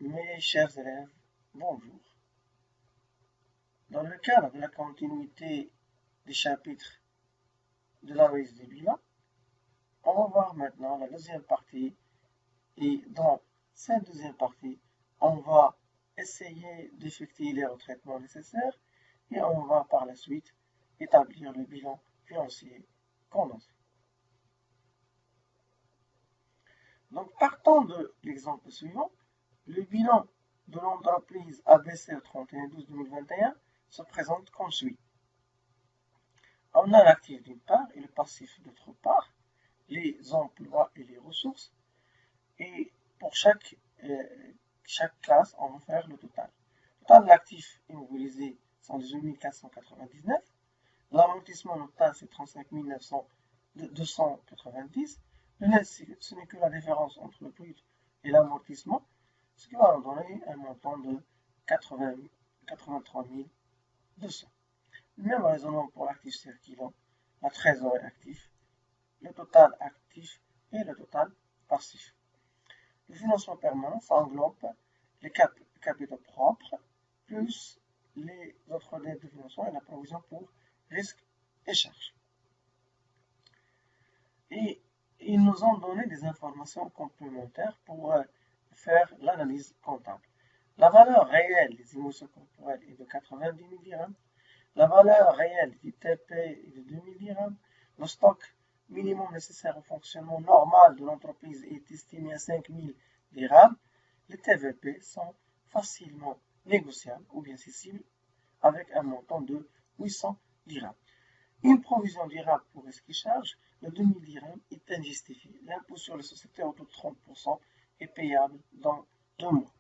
Mes chers élèves, bonjour. Dans le cadre de la continuité des chapitres de l'analyse des bilans, on va voir maintenant la deuxième partie et dans cette deuxième partie, on va essayer d'effectuer les retraitements nécessaires et on va par la suite établir le bilan financier condensé. Donc partant de l'exemple suivant, le bilan de l'entreprise ABC 31/12/2021 se présente comme suit. On a l'actif d'une part et le passif d'autre part, les emplois et les ressources, et pour chaque classe, on va faire le total. Le total de l'actif immobilisé, 118 499. L'amortissement total, c'est 35 290. Le net, ce n'est que la différence entre le brut et l'amortissement, ce qui va nous donner un montant de 83 200. Le même raisonnement pour l'actif circulant, la trésorerie active, le total actif et le total passif. Le financement permanent, ça englobe les capitaux propres, plus les autres dettes de financement et la provision pour risques et charges. Et ils nous ont donné des informations complémentaires pour faire l'analyse comptable. La valeur réelle des émotions corporelles est de 90 000 dirhams. La valeur réelle du TP est de 2 000 dirhams. Le stock minimum nécessaire au fonctionnement normal de l'entreprise est estimé à 5 000 dirhams. Les TVP sont facilement négociables ou bien cessibles avec un montant de 800 dirhams. Une provision d'IRAP pour risque et charge de 2 000 dirhams est injustifiée. L'impôt sur les sociétés au taux de 30% est payable dans 2 mois.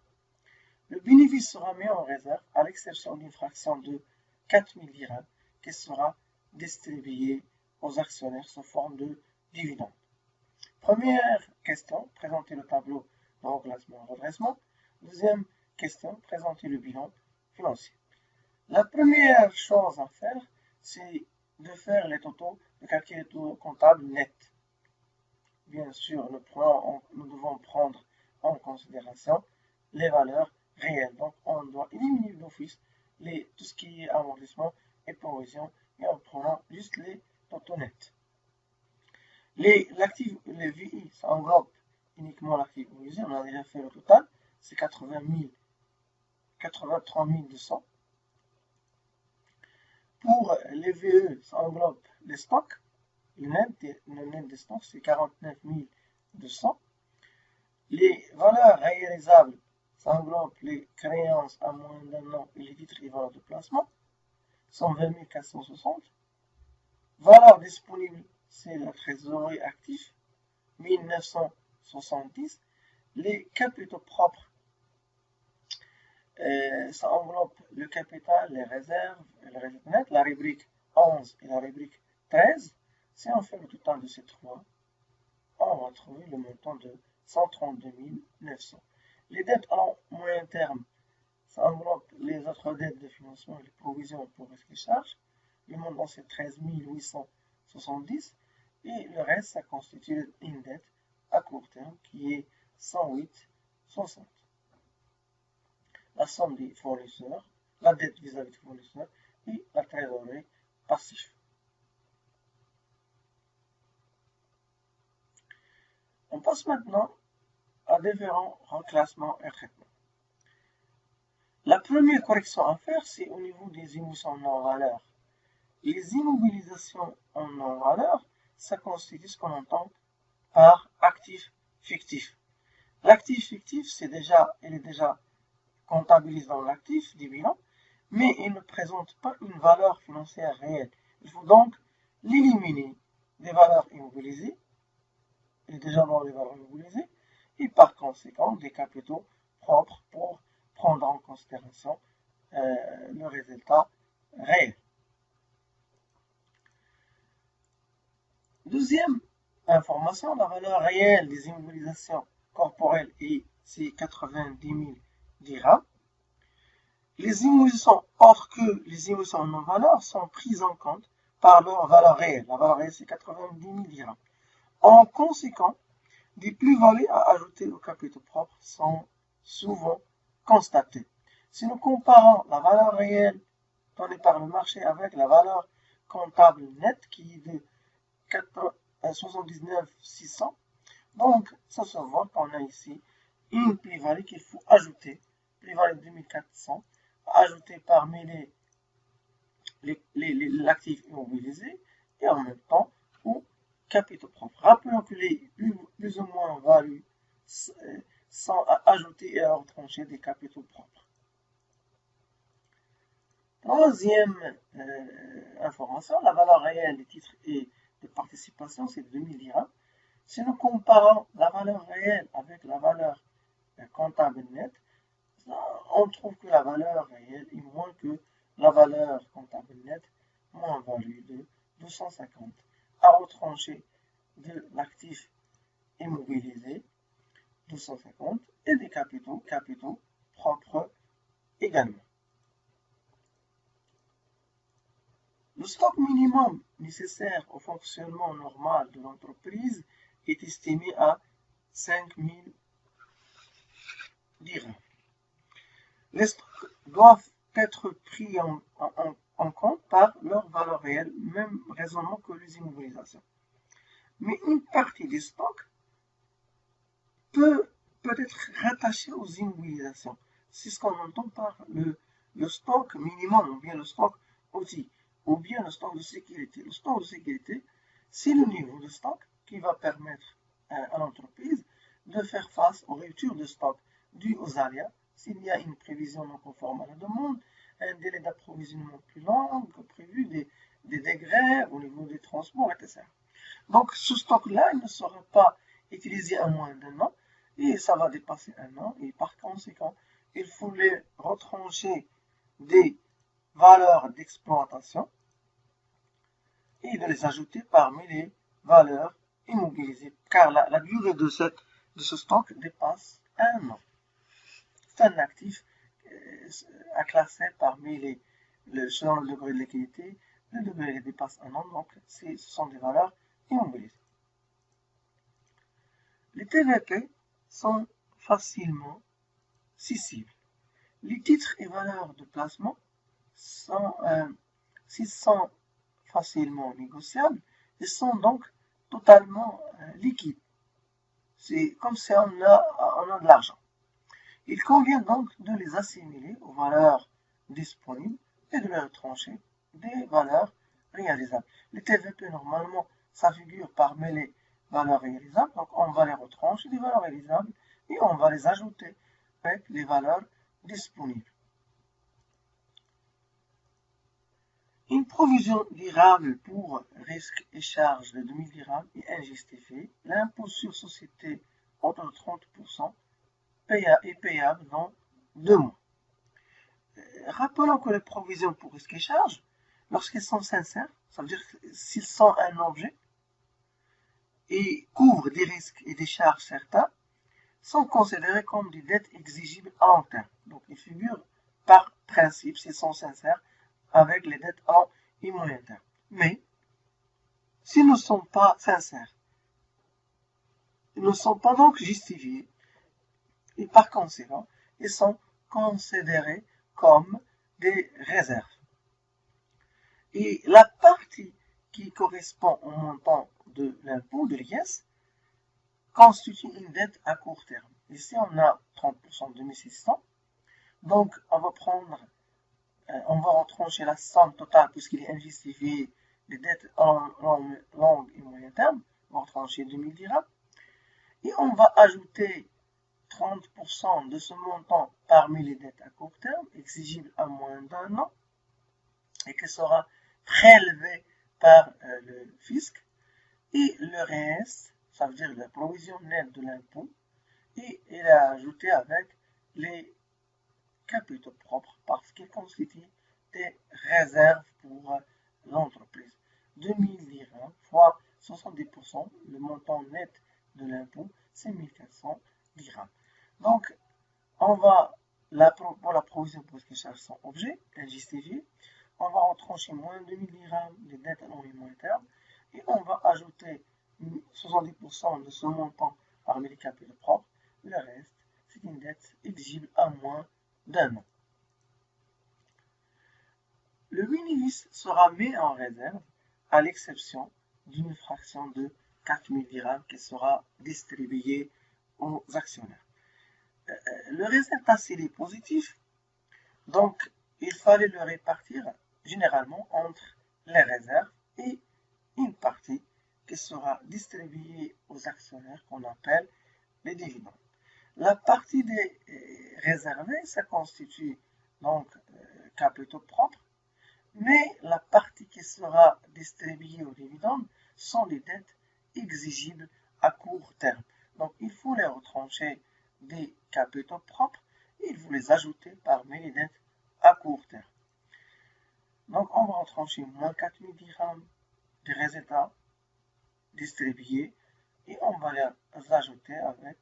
Le bénéfice sera mis en réserve à l'exception d'une fraction de 4 000 dirhams qui sera distribuée aux actionnaires sous forme de dividendes. Première question, présenter le tableau de remplacement et redressement. Deuxième question, présenter le bilan financier. La première chose à faire, c'est de faire les totaux, de calculer les totaux comptables nets. Bien sûr, nous devons prendre en considération les valeurs réelles. Donc, on doit éliminer d'office tout ce qui est amortissement et provision et en prenant juste les totaux nets. Les VI, ça englobe uniquement l'actif immobilisé. On a déjà fait le total, c'est 83 200. Pour les VE, ça englobe les stocks. Le net des stocks, c'est 49 200. Les valeurs réalisables, ça englobe les créances à moins d'un an et les titres et valeurs de placement, 120 460. Valeur disponible, c'est la trésorerie active, 1970. Les capitaux propres, ça englobe le capital, les réserves nettes, la rubrique 11 et la rubrique 13. Si on fait le total de ces trois, on va trouver le montant de 132 900. Les dettes à moyen terme, ça englobe les autres dettes de financement et les provisions pour risques et charges. Le montant, c'est 13 870. Et le reste, ça constitue une dette à court terme qui est 108,60. La somme des fournisseurs, la dette vis-à-vis des fournisseurs et la trésorerie passive. On passe maintenant à différents reclassements et traitements. La première correction à faire, c'est au niveau des émotions non-valeur. Les immobilisations en non-valeur, ça constitue ce qu'on entend par actif fictif. L'actif fictif, il est déjà comptabilisé dans l'actif du bilan, mais il ne présente pas une valeur financière réelle. Il faut donc l'éliminer des valeurs immobilisées. Il est déjà dans les valeurs immobilisées et par conséquent des capitaux propres pour prendre en considération le résultat réel. Deuxième information, la valeur réelle des immobilisations corporelles est 90 000 dirhams. Les immobilisations autres que les immobilisations non valeur sont prises en compte par leur valeur réelle. La valeur réelle, c'est 90 000 dirhams. En conséquent, des plus-values à ajouter aux capitaux propres sont souvent constatée. Si nous comparons la valeur réelle donnée par le marché avec la valeur comptable nette qui est de 79 600, donc ça se voit qu'on a ici une plus-value qu'il faut ajouter, plus-value de 2400, ajouter parmi l'actif immobilisé et en même temps aux capitaux propres. Rappelons que les plus ou moins values sont à ajouter et à retrancher des capitaux propres. Troisième information, la valeur réelle des titres et des participations, c'est 2000 dirhams. Si nous comparons la valeur réelle avec la valeur comptable nette, on trouve que la valeur réelle est moins que la valeur comptable nette, moins value de 250, à retrancher de l'actif immobilisé, 250, et des capitaux propres également. Le stock minimum nécessaire au fonctionnement normal de l'entreprise est estimé à 5000 dirhams. Les stocks doivent être pris en compte par leur valeur réelle, même raisonnement que les immobilisations. Mais une partie des stocks peut être rattachée aux immobilisations. C'est ce qu'on entend par le stock minimum, ou bien le stock outil, ou bien le stock de sécurité. Le stock de sécurité, c'est le niveau de stock qui va permettre à l'entreprise de faire face aux ruptures de stock dues aux aléas, s'il y a une prévision non conforme à la demande, un délai d'approvisionnement plus long que prévu, des dégrès au niveau des transports, etc. Donc ce stock-là, il ne sera pas utilisé à moins d'un an, et ça va dépasser un an, et par conséquent, il faut les retrancher des valeurs d'exploitation et de les ajouter parmi les valeurs immobilisées, car la durée de ce stock dépasse un an. C'est un actif à classer parmi selon le degré de liquidité. Le degré dépasse un an, donc ce sont des valeurs immobilisées. Les TVP sont facilement cessibles. Les titres et valeurs de placement sont, s'ils sont facilement négociables, ils sont donc totalement liquides. C'est comme si on a de l'argent. Il convient donc de les assimiler aux valeurs disponibles et de les retrancher des valeurs réalisables. Les TVP, normalement, ça figure parmi les valeurs réalisables, donc on va les retrancher des valeurs réalisables et on va les ajouter avec les valeurs disponibles. Une provision durable pour risques et charges de 2000 dirhams est injustifiée. L'impôt sur société entre 30% est payable dans 2 mois. Rappelons que les provisions pour risques et charges, lorsqu'elles sont sincères, ça veut dire s'ils sont un objet et couvrent des risques et des charges certains, sont considérées comme des dettes exigibles à long terme. Donc, ils figurent par principe, s'ils sont sincères, avec les dettes à long et moyen terme. Mais, s'ils ne sont pas sincères, ils ne sont pas donc justifiés, et par conséquent, ils sont considérés comme des réserves. Et la partie qui correspond au montant de l'impôt de l'IS constitue une dette à court terme. Ici, on a 30% de 2600. Donc, on va retrancher la somme totale puisqu'il est injustifié des dettes en long et moyen terme. On va retrancher 2000 dirhams. Et on va ajouter 30% de ce montant parmi les dettes à court terme, exigibles à moins d'un an, et qui sera prélevé par le fisc. Et le reste, ça veut dire la provision nette de l'impôt, et il est ajouté avec les capitaux propres parce qu'ils constituent des réserves pour l'entreprise. 2000 dirhams fois 70%, le montant net de l'impôt, c'est 1400 dirhams. Donc, on va, pour la provision pour les charges sans objet, injustifié, on va retrancher moins 2000 dirhams des dettes à long et moyen terme, et on va ajouter 70% de ce montant parmi les capitaux propres. Le reste, c'est une dette exigible à moins d'un an. Le bénéfice sera mis en réserve à l'exception d'une fraction de 4000 dirhams qui sera distribuée aux actionnaires. Le résultat, s'il est positif, donc il fallait le répartir généralement entre les réserves et une partie qui sera distribuée aux actionnaires qu'on appelle les dividendes. La partie des réservés, ça constitue donc capitaux propres, mais la partie qui sera distribuée aux dividendes sont les dettes exigibles à court terme. Donc il faut les retrancher des capitaux propres et il faut les ajouter parmi les dettes à court terme. Donc on va retrancher moins 4000 dirhams des résultats distribués et on va les ajouter avec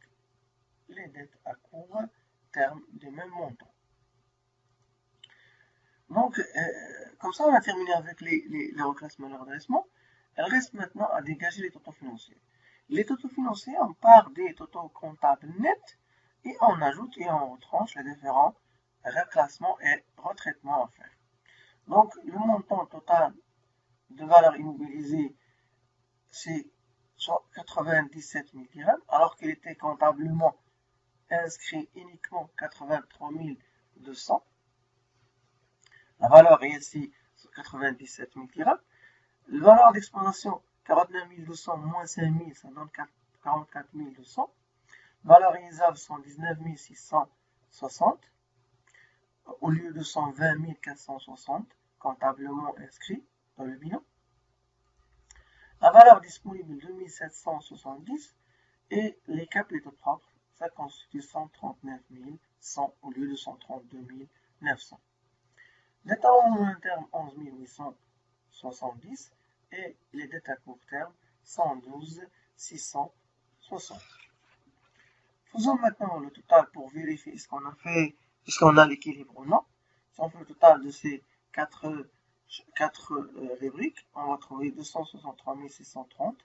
les dettes à court terme du même montant. Donc, comme ça, on a terminé avec les reclassements et les redressements. Il reste maintenant à dégager les totaux financiers. Les totaux financiers, on part des totaux comptables nets et on ajoute et on retranche les différents reclassements et retraitements à faire. Donc, le montant total de valeur immobilisée, c'est 97 000 dirhams, alors qu'il était comptablement inscrit uniquement 83 200. La valeur est ici 97 000 dirhams. La valeur d'exploitation 49 200 moins 5 000, ça donne 44 200. Valeur réalisable 119 660 au lieu de 120 460 comptablement inscrit dans le bilan. La valeur disponible 2770 et les capitaux propres, ça constitue 139 100 au lieu de 132 900. Dettes à long terme 11 870 et les dettes à court terme 112 660. Faisons maintenant le total pour vérifier ce qu'on a fait, est-ce qu'on a l'équilibre ou non. Si on fait le total de ces quatre rubriques, on va trouver 263 630,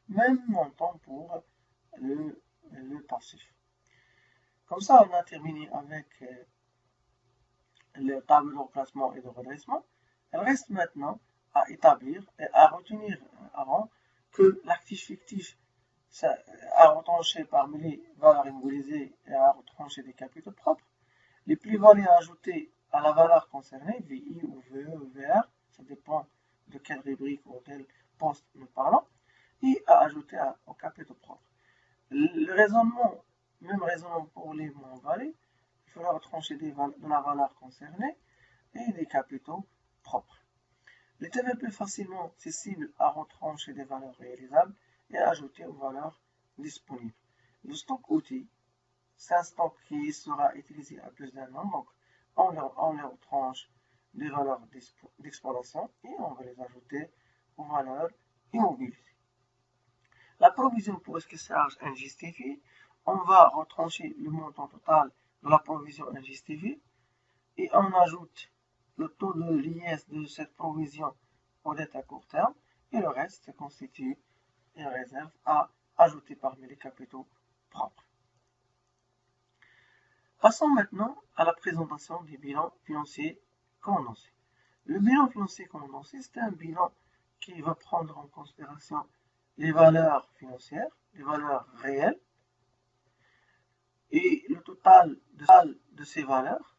même montant pour le passif. Comme ça, on a terminé avec le tableau de reclassement et de redressement. Il reste maintenant à établir et à retenir avant que l'actif fictif à retrancher parmi les valeurs immobilisées et à retrancher des capitaux propres, les plus-values à ajouter à la valeur concernée, VI ou VE ou VR, ça dépend de quelle rubrique ou quel poste nous parlons, et à ajouter aux capitaux propres. Le raisonnement, même raisonnement pour les moins-values, il faudra retrancher de la valeur concernée et des capitaux propres. Les TVP facilement accessibles à retrancher des valeurs réalisables et à ajouter aux valeurs disponibles. Le stock outil, c'est un stock qui sera utilisé à plus d'un an, donc on les retranche des valeurs d'exploitation et on va les ajouter aux valeurs immobilisées. La provision pour risque et charges injustifiées, on va retrancher le montant total de la provision injustifiée et on ajoute le taux de l'IS de cette provision aux dettes à court terme et le reste constitue une réserve à ajouter parmi les capitaux propres. Passons maintenant à la présentation du bilan financier condensé. Le bilan financier condensé, c'est un bilan qui va prendre en considération les valeurs financières, les valeurs réelles, et le total de ces valeurs,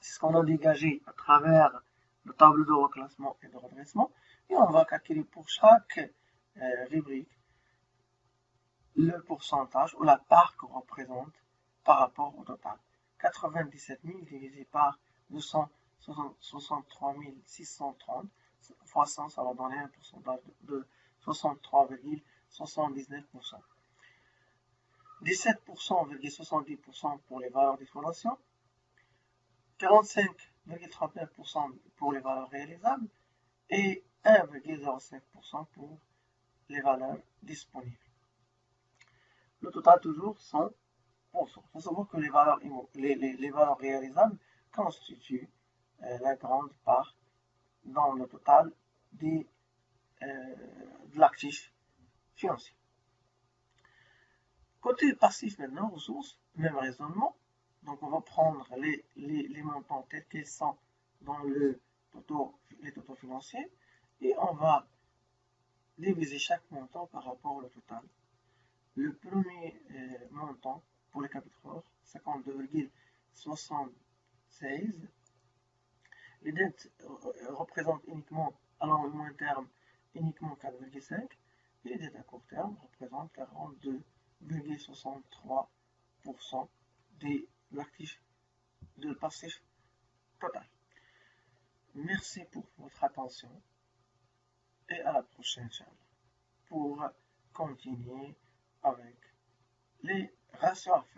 c'est ce qu'on a dégagé à travers le tableau de reclassement et de redressement, et on va calculer pour chaque rubrique le pourcentage ou la part qu'on représente par rapport au total. 97 000 divisé par 263 630 fois 100, ça va donner un pourcentage de 63,79%. 17,70% pour les valeurs d'exploitation, 45,39% pour les valeurs réalisables et 1,05% pour les valeurs disponibles. Le total toujours 100%. Il faut savoir que les valeurs réalisables constituent la grande part dans le total de l'actif financier. Côté passif maintenant, ressources, même raisonnement. Donc Donc on va prendre les montants tels qu'ils sont dans les totaux financiers et on va diviser chaque montant par rapport au total. Le premier montant pour les capitaux, 52,76. Les dettes représentent uniquement à long et moyen terme uniquement 4,5 et les dettes à court terme représentent 42,63% de l'actif de passif total. Merci pour votre attention et à la prochaine chaîne pour continuer avec les ratios à faire.